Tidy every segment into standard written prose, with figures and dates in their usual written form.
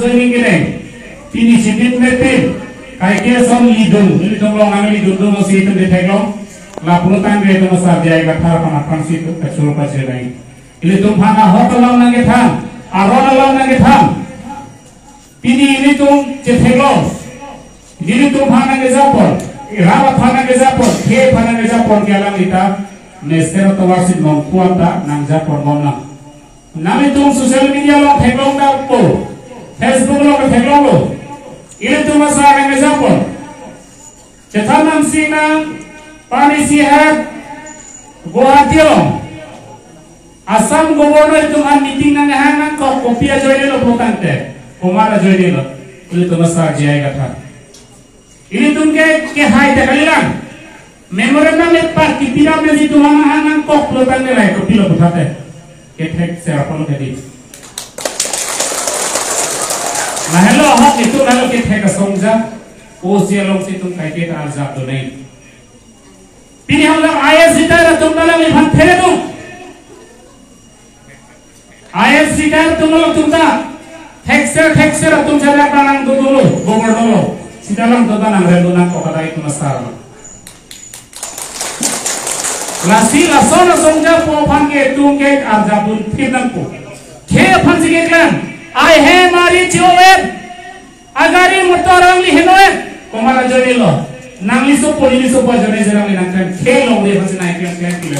joining gini. Pini sipit metin. Kaikia som lidung long angli lidung si itu diteglong. Laputan dia itu masar dia kathar panapang si itu kecil kecil lagi. Ini tuh mana hotelam nang kita, aronalam nang kita. Pini ini tuh ceteglong. Ini tuh mana ngejapor, rawat mana ngejapor, ke mana ngejapor kialang kita. Nester atau wasit mampuan tak nang japor ngomong. Nami tuh sosial media lo teglong tak po, Facebook lo teglong lo. Ini tuh masalah yang ngejapor. Cetanam sina, pani sihat, Guwahati lo. Asam gubernur itu kan meeting nang hangan kok kopi aja ini lo bukan teh, kumara aja ini lo. Ini tuh masalah jaya kata. Ini tuh ke hai teh kalian. Memorandum lepas kipira mesti tuh hangan kok bukan teh lah kopi lo bukan teh. Ketek siapa lo jadi. Nah hello hak itu lalu kita kesongja, usia long situ kayak kita azab tu nih. Pilih Allah ayat sitar tu dalam lihat tu. Ayat sitar tu malu tu tak. Hekser tu cara tanang tu dulu, gobor dulu. Si dalam tu tanang rendunan kau kata itu masalah. Lasi lasona songja pohon ke tu ke azab tu firman ku. Ke panci ke kan? I have mari cioet agari motorang li henoet komara jodi lo nangli so poli so pa jone jerang li nangkan khelo le phase nai kyan kilo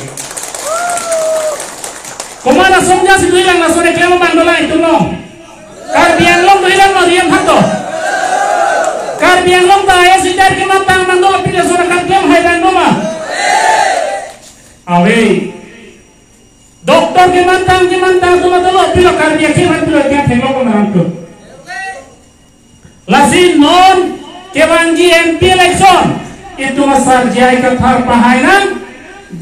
komara somja si duilang na sore klemo bandola itu no kar biang long duilang no riam phato kar biang long ta ay sidar ke matang mandola pila sore kar klem hai bandoma awe doktor ke mantang tu matalo pila kardia ke man pila ke thelo ko naranto lasi non ke banji MP election itu masar jai ka thar pahainan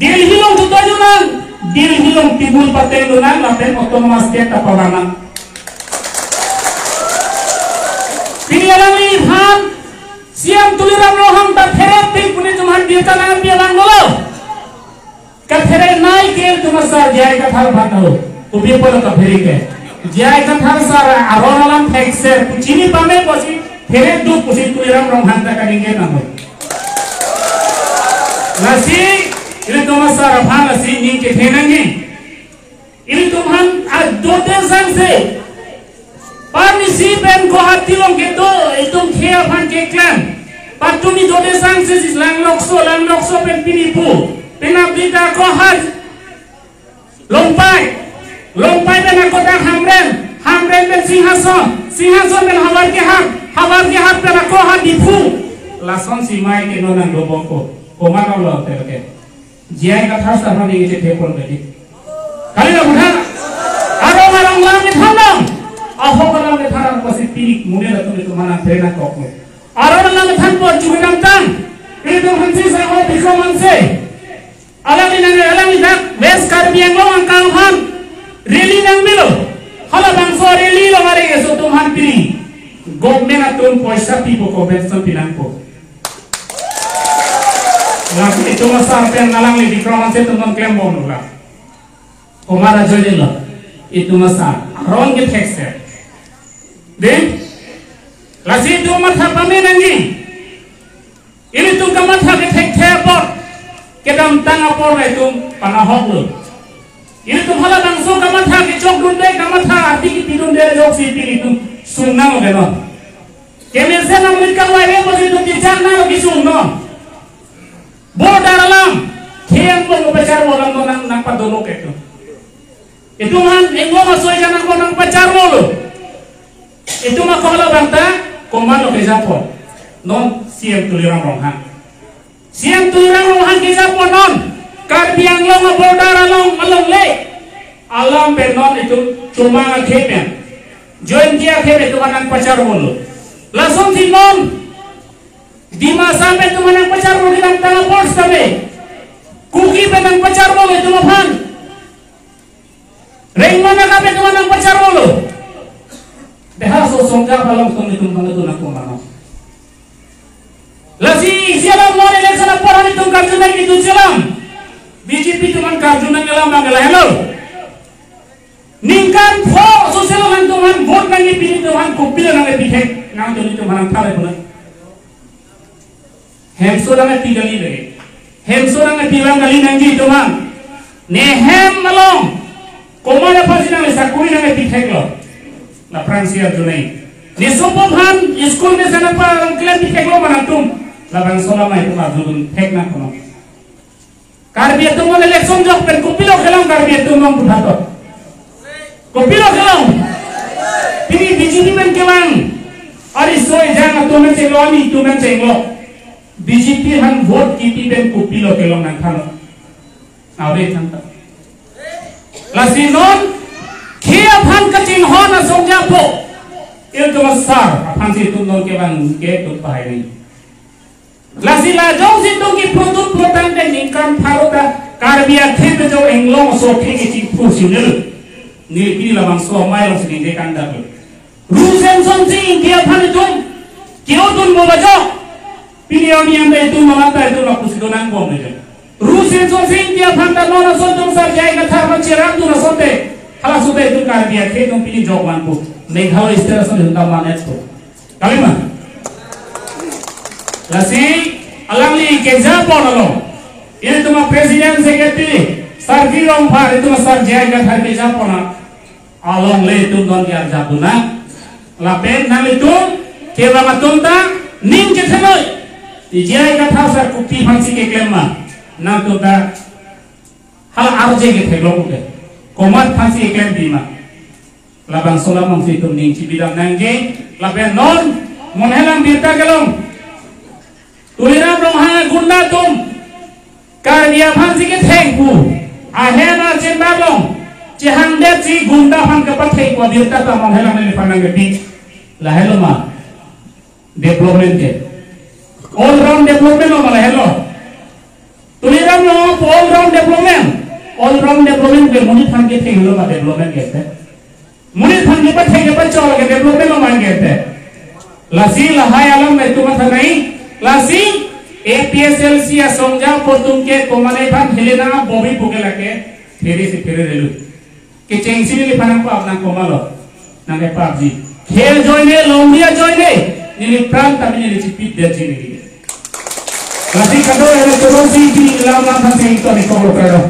dil hilong tu tajunan dil hilong tibul patelunan laten otonomas ke tapawana pilihan lihan siam tuliram lohang ta theret ting puni tumhan dia tanang pialang golo कथरे नाई केल तुमसार जाय कथार भातो उबे पर कफरी के जाय कथार सार आरोनलम फेक्सर कुचिनी पामे बसी फेरे दु कुछि तुइराम रंहांता कनिगे न हो लसी इले तुमसार भालसी नी के थेनंगी इले तुमहन आज दोते संग से पानिसी बेन गुवाहाटी लों के दो तुम खेया भान के क्लान पातुनी दोते संग से लांगलोक्सो पेन पिनिपु Pinap dita kohar lompai dengan kota hamren dan singhason dan hawar ke hak dan kohar dipu lason simai ke nonang dobongko komar Allah terke jai kata sama ni je tepon tadi kali dah bukan ada orang langit handam ahoh orang langit handam pasti pirik mulia tu itu mana terena kokmu orang langit handam juga nantang itu hansi saya bisa manse alang ni dak wes karbiang lo angkang han reli nang milo hala bangso reli lo mare eso tumhan piri government atun paisa pipo ko benson pinangko laku itu masar pen nalang ni dikroman se tumon klem bom la komara jodi lo itu masar ron ke texter den lasi tu matha pamenangi ini tu kamatha ke texter bot kedam tanga por itu panahok lo ini tuh hala bangso kamatha ke chok dunde kamatha ati ki tidun de jok si pili tu sunna lo geno kemen se nam likal wa re bosi tu kichang na lo kisung no bodar alam thiang lo pacar mo lang nang padono ke itu man enggo masoy kana ko nang pacar mo lo itu mah kalau bangta komando ke Japon non siam tulirang ronghang siang turang rohan kisah ponon karbiang long bodar along le alam benon itu cuma akhirnya join dia akhirnya itu manang pacar mulu langsung sinon di masa itu manang pacar mulu dengan tangan pors kami kuki benang pacar mulu itu mapan ring mana kami itu manang pacar mulu dah sosongga balong tong itu nak kumano lasi sialam mo nila sa laporan itong karjunan itu sialam BJP tuman karjunan nila mga hello ningkan po so sila lang tuman vote nangi pini tuhan kupila nangi pitek nang joni tuhan thale puna hemso nangi pigali le hemso nangi pilang kali nangi tuhan ne hem malong komana pasi nangi sakuri nangi pitek lo la Francia junai ne sopo bhan school me sana pa klan pitek lo manatum la bang sola mai tuma dun pek na kono karbi tumon election jok pen kupilo khelam karbi tumon puthato kupilo khelam pini BJP men kemang ari soy jang tumen chelo ani tumen chelo BJP han vote kipi ben kupilo khelam nan khano awe thanta lasinon khia phan kaching hona songja po il tumasar phan si tumon kemang ke tu pai ni lasila jong si tung ki produk protan de ningkan tharuta karbia khet jo englong so kheki chi phusinel ni pi la bang so mai long si de kan da rusen son si india phan tum kyo tun mo bajo pilioni ande tu mamata tu la pusidonan bom de rusen son si india phan da no so tum sar jai na thar ma chiram tu na sote hala sote tu karbia khet tum pili jog man pu nei khao istera son da manet to kalima lasi alangli example along ini tuma presiden secretary sargi rong par itu sar jai ka thar example na along le tum don ya jabuna la pen na le tum ke ba matunta ning ke thanoi ti jai ka thar sar kupi phansi ke klemma na to ta hal arje ke thelo ke komat phansi ke klem bima la bang sola mong fi tum ning chi bidang nangge la pen non monhelang birta kelong tuliram rong ha gunda tum karya phansi ke thengpu ahena chenda long chehang de chi gunda phan ka pathai ko dirta ta mon hela ne phanang ke bi la hello ma development ke all round development ma la hello tuliram no all round development ke muni phan ke theng lo ma development ke te muni phan ke pathai ke pa chol ke development ma man ke te la si la hai alam me tu ma thanai lasi APSLC या समझा पर तुम के कोमने भाग हिलेना बॉबी पुके लगे फेरी से फेरे रेलू के चेंगसी ने लिफाना को अपना कोमलो ना के पाप जी खेल जोइने लोंडिया जोइने निली प्राण तभी निली चिपी दे जी निली लसी कदो है तो रोज़ी की लामा फंसे तो निकोलो करो